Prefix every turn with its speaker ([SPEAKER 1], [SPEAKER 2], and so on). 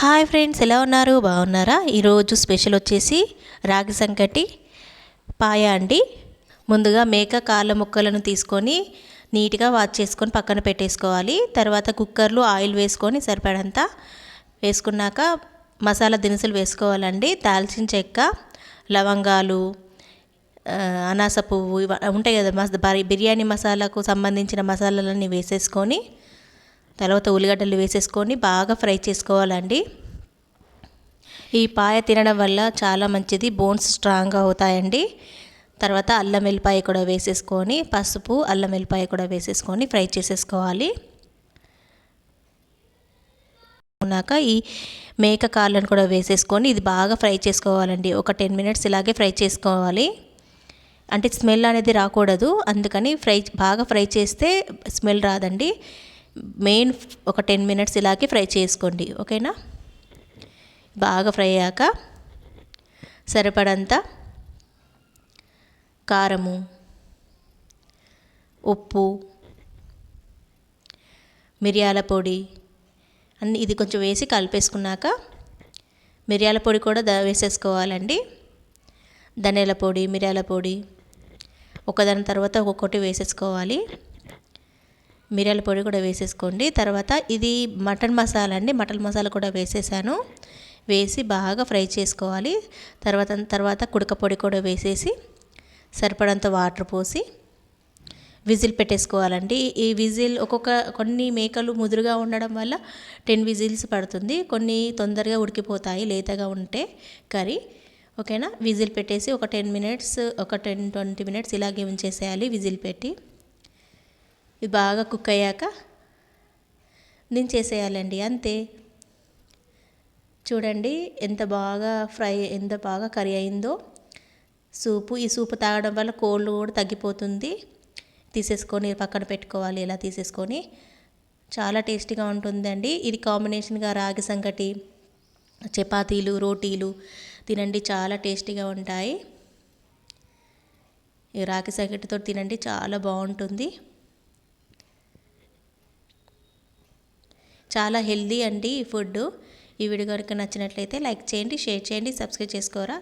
[SPEAKER 1] Hi friends, ఎలా ఉన్నారు? బాగున్నారా? ఈరోజు స్పెషల్ వచ్చేసి రాగి సంకటి పాయ అండి. ముందుగా మేక కాళ్ళ ముక్కలను తీసుకొని నీట్గా వాష్ చేసుకొని పక్కన పెట్టేసుకోవాలి. తర్వాత కుక్కర్లో ఆయిల్ వేసుకొని సరిపడంత వేసుకున్నాక మసాలా దినుసులు వేసుకోవాలండి. దాల్చిన చెక్క, లవంగాలు, అనాస పువ్వు ఉంటాయి కదా, బిర్యానీ మసాలాకు సంబంధించిన మసాలాలన్నీ వేసేసుకొని తర్వాత ఉల్లిగడ్డలు వేసేసుకొని బాగా ఫ్రై చేసుకోవాలండి. ఈ పాయ తినడం వల్ల చాలా మంచిది, బోన్స్ స్ట్రాంగ్గా అవుతాయండి. తర్వాత అల్లం వెల్లిపాయ కూడా వేసేసుకొని పసుపు, అల్లం వెల్లిపాయ కూడా వేసేసుకొని ఫ్రై చేసేసుకోవాలి. ఉన్నాక ఈ మేక కాళ్ళను కూడా వేసేసుకొని ఇది బాగా ఫ్రై చేసుకోవాలండి. ఒక 10 మినిట్స్ ఇలాగే ఫ్రై చేసుకోవాలి. అంటే స్మెల్ అనేది రాకూడదు, అందుకని బాగా ఫ్రై చేస్తే స్మెల్ రాదండి. మెయిన్ ఒక 10 మినిట్స్ ఇలాగే ఫ్రై చేసుకోండి, ఓకేనా. బాగా ఫ్రై అయ్యాక సరిపడంత కారము, ఉప్పు, మిరియాల పొడి అన్నీ ఇది కొంచెం వేసి కలిపేసుకున్నాక మిరియాల పొడి కూడా వేసేసుకోవాలండి. ధనియాల పొడి, మిరియాల పొడి ఒకదాని తర్వాత ఒక్కొక్కటి వేసేసుకోవాలి. మిరియాల పొడి కూడా వేసేసుకోండి. తర్వాత ఇది మటన్ మసాలా అండి, మటన్ మసాలా కూడా వేసేసాను. వేసి బాగా ఫ్రై చేసుకోవాలి. తర్వాత కుడక పొడి కూడా వేసేసి సరిపడంత వాటర్ పోసి విజిల్ పెట్టేసుకోవాలండి. ఈ విజిల్ కొన్ని మేకలు ముదురుగా ఉండడం వల్ల 10 విజిల్స్ పడుతుంది, కొన్ని తొందరగా ఉడికిపోతాయి లేతగా ఉంటే కర్రీ, ఓకేనా. విజిల్ పెట్టేసి ఒక 10-20 మినిట్స్ ఇలాగే ఉంచేసేయాలి విజిల్ పెట్టి. ఇది బాగా కుక్ అయ్యాక దించేసేయాలండి, అంతే. చూడండి ఎంత బాగా కర్రీ అయిందో. ఈ సూపు తాగడం వల్ల కోల్డ్ కూడా తగ్గిపోతుంది. తీసేసుకొని పక్కన పెట్టుకోవాలి. ఇలా తీసేసుకొని చాలా టేస్టీగా ఉంటుందండి. ఇది కాంబినేషన్గా రాగి సంకటి, చపాతీలు, రోటీలు తినండి, చాలా టేస్టీగా ఉంటాయి. ఈ రాగి సంకటితో తినండి, చాలా బాగుంటుంది. చాలా హెల్దీ అండి ఈ ఫుడ్. ఈ వీడియో కనుక నచ్చినట్లయితే లైక్ చేయండి, షేర్ చేయండి, సబ్స్క్రైబ్ చేసుకోరా.